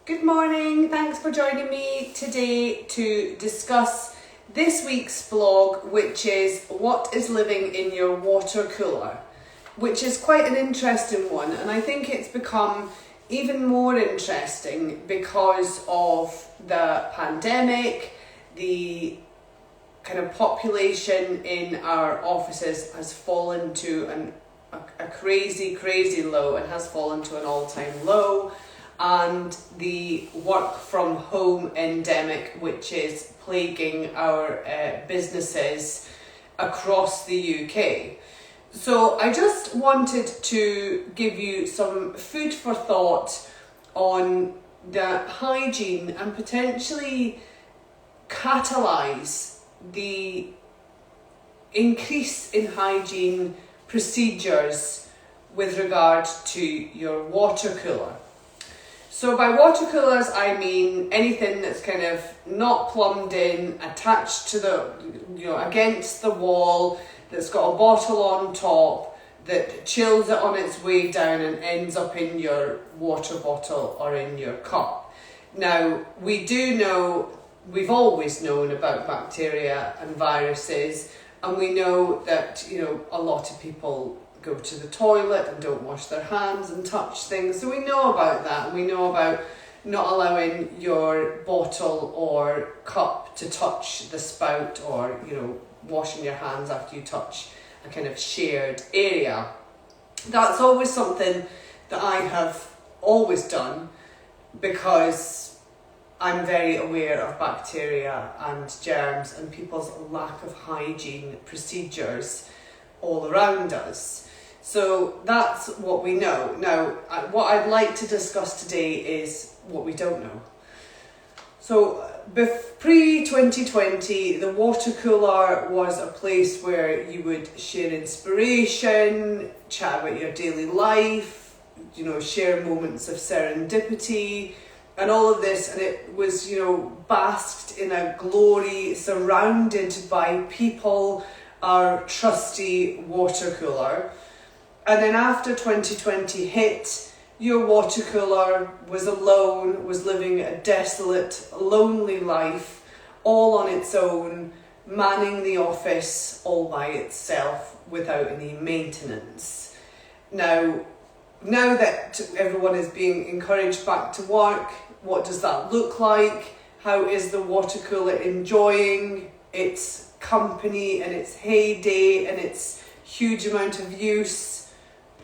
Good morning, thanks for joining me today to discuss this week's vlog, which is what is living in your water cooler, which is quite an interesting one, and I think it's become even more interesting because of the pandemic. The kind of population in our offices has fallen to a crazy low and has fallen to an all-time low. And the work from home endemic, which is plaguing our businesses across the UK. So I just wanted to give you some food for thought on the hygiene and potentially catalyse the increase in hygiene procedures with regard to your water cooler. So by water coolers, I mean anything that's kind of not plumbed in, attached to the, against the wall, that's got a bottle on top, that chills it on its way down and ends up in your water bottle or in your cup. Now, we do know, we've always known about bacteria and viruses, and we know that, a lot of people go to the toilet and don't wash their hands and touch things. So we know about that, and we know about not allowing your bottle or cup to touch the spout, or, washing your hands after you touch a kind of shared area. That's always something that I have always done because I'm very aware of bacteria and germs and people's lack of hygiene procedures all around us. So that's what we know. Now, what I'd like to discuss today is what we don't know. So, pre-2020, the water cooler was a place where you would share inspiration, chat about your daily life, share moments of serendipity, and all of this, and it was, basked in a glory, surrounded by people, our trusty water cooler. And then after 2020 hit, your water cooler was alone, was living a desolate, lonely life, all on its own, manning the office all by itself without any maintenance. Now that everyone is being encouraged back to work, what does that look like? How is the water cooler enjoying its company and its heyday and its huge amount of use?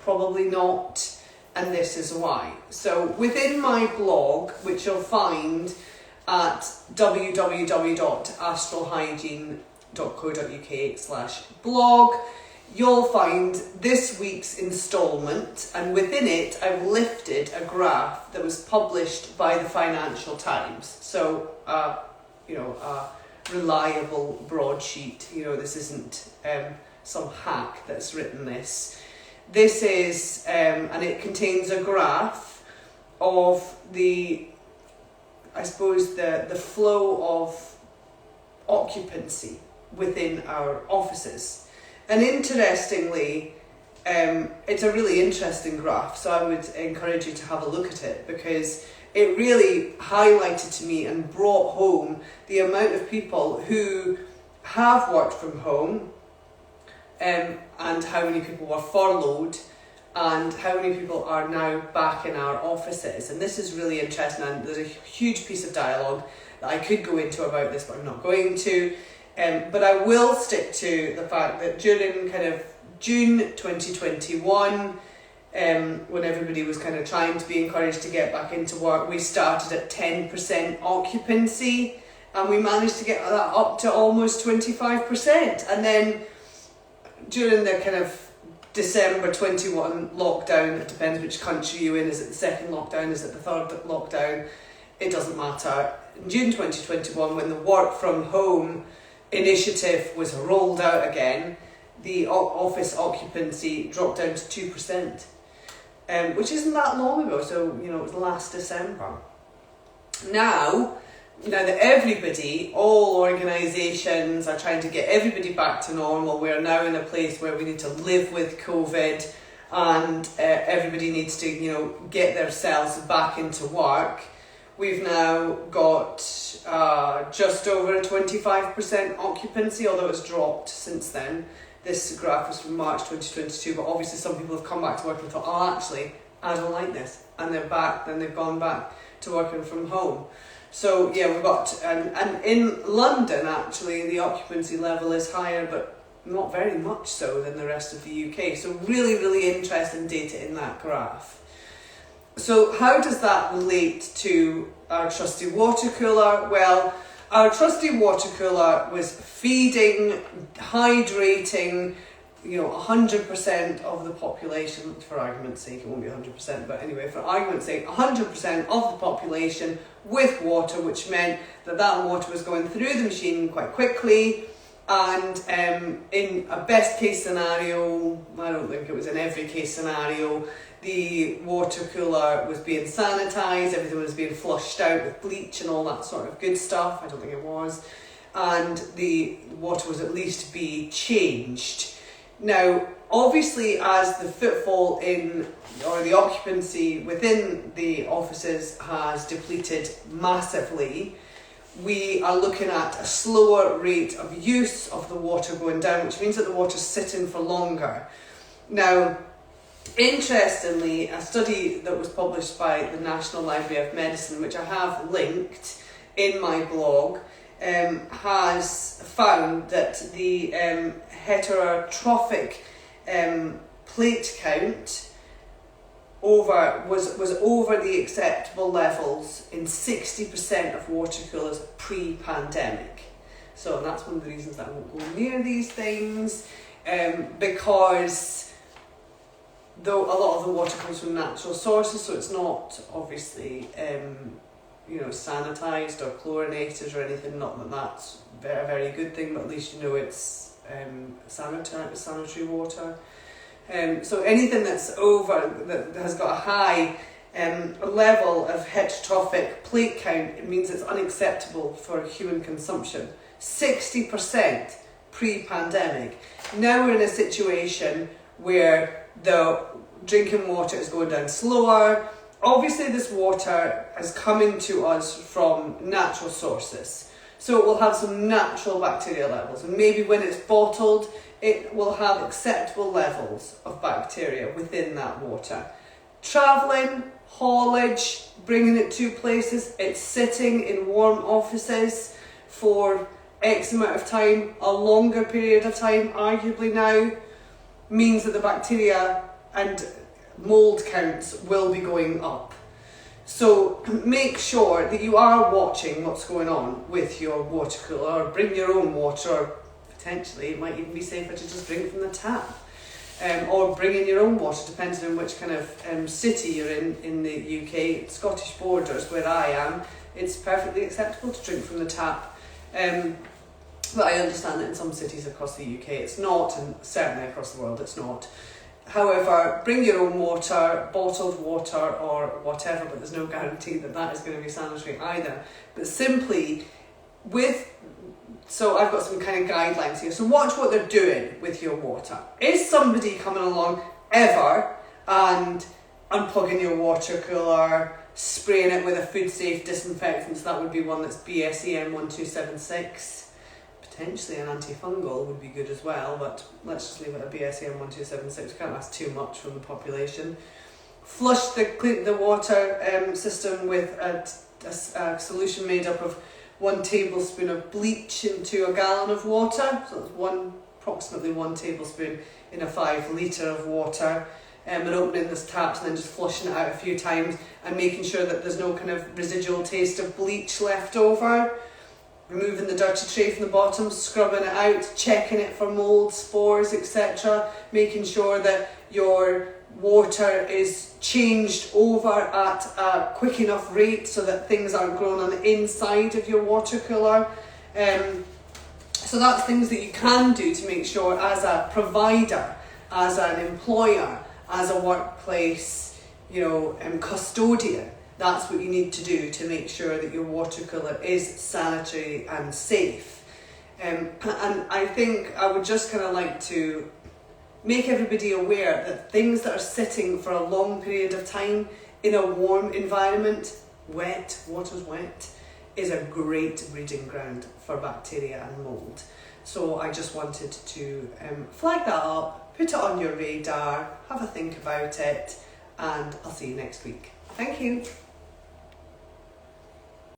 Probably not, and this is why. So within my blog, which you'll find at www.astralhygiene.co.uk/blog, you'll find this week's instalment, and within it I've lifted a graph that was published by the Financial Times. So, a reliable broadsheet. This isn't some hack that's written this. This is, and it contains a graph of the flow of occupancy within our offices. And interestingly, it's a really interesting graph, so I would encourage you to have a look at it, because it really highlighted to me and brought home the amount of people who have worked from home, and how many people were furloughed and how many people are now back in our offices. And this is really interesting, and there's a huge piece of dialogue that I could go into about this, but I'm not going to. But I will stick to the fact that during kind of June 2021, when everybody was kind of trying to be encouraged to get back into work, we started at 10% occupancy, and we managed to get that up to almost 25%. And then during the kind of December 21 lockdown, it depends which country you're in, is it the second lockdown, is it the third lockdown, it doesn't matter. In June 2021, when the work from home initiative was rolled out again, the office occupancy dropped down to 2%, which isn't that long ago, so it was last December. Now that everybody, all organisations are trying to get everybody back to normal, we're now in a place where we need to live with COVID, and everybody needs to, get themselves back into work. We've now got just over a 25% occupancy, although it's dropped since then. This graph was from March 2022, but obviously some people have come back to work and thought, oh, actually, I don't like this. And they're back, then they've gone back to working from home. So yeah, we've got, and in London actually, the occupancy level is higher, but not very much so than the rest of the UK. So really, really interesting data in that graph. So how does that relate to our trusty water cooler? Well, our trusty water cooler was feeding, hydrating, 100% of the population, for argument's sake, it won't be 100%, but anyway, for argument's sake, 100% of the population with water, which meant that that water was going through the machine quite quickly. And in a best case scenario, I don't think it was in every case scenario, the water cooler was being sanitised, everything was being flushed out with bleach and all that sort of good stuff. I don't think it was. And the water was at least be changed. Now, obviously, as the footfall in, or the occupancy within the offices has depleted massively, we are looking at a slower rate of use of the water going down, which means that the water's sitting for longer. Now, interestingly, a study that was published by the National Library of Medicine, which I have linked in my blog, has found that the heterotrophic plate count was over the acceptable levels in 60% of water coolers pre-pandemic. So that's one of the reasons that I won't go near these things, because though a lot of the water comes from natural sources, so it's not obviously sanitised or chlorinated or anything. Not that that's a very good thing, but at least it's sanitary water. So anything that's over, that has got a high level of heterotrophic plate count, it means it's unacceptable for human consumption. 60% pre-pandemic. Now we're in a situation where the drinking water is going down slower. Obviously this water is coming to us from natural sources, so it will have some natural bacteria levels, and maybe when it's bottled it will have acceptable levels of bacteria within that water. Travelling, haulage, bringing it to places, it's sitting in warm offices for X amount of time, a longer period of time arguably now, means that the bacteria and mould counts will be going up. So make sure that you are watching what's going on with your water cooler, or bring your own water, or potentially it might even be safer to just drink from the tap, or bring in your own water depending on which kind of city you're in the UK. Scottish borders, where I am, it's perfectly acceptable to drink from the tap. But I understand that in some cities across the UK it's not, and certainly across the world it's not. However, bring your own water, bottled water or whatever, but there's no guarantee that that is going to be sanitary either. But simply so I've got some kind of guidelines here. So watch what they're doing with your water. Is somebody coming along ever and unplugging your water cooler, spraying it with a food safe disinfectant? So that would be one that's BSEN 1276. Potentially an antifungal would be good as well, but let's just leave it at BSEN 1276. We can't ask too much from the population. Flush the water system with a solution made up of 1 tablespoon of bleach into a gallon of water. So that's approximately 1 tablespoon in a 5 litre of water. And opening this taps and then just flushing it out a few times and making sure that there's no kind of residual taste of bleach left over. Removing the dirty tray from the bottom, scrubbing it out, checking it for mould, spores, etc. Making sure that your water is changed over at a quick enough rate so that things aren't growing on the inside of your water cooler. So that's things that you can do to make sure, as a provider, as an employer, as a workplace, custodian, that's what you need to do to make sure that your water cooler is sanitary and safe. And I think I would just kind of like to make everybody aware that things that are sitting for a long period of time in a warm environment water's wet, is a great breeding ground for bacteria and mould. So I just wanted to flag that up, put it on your radar, have a think about it, and I'll see you next week. Thank you.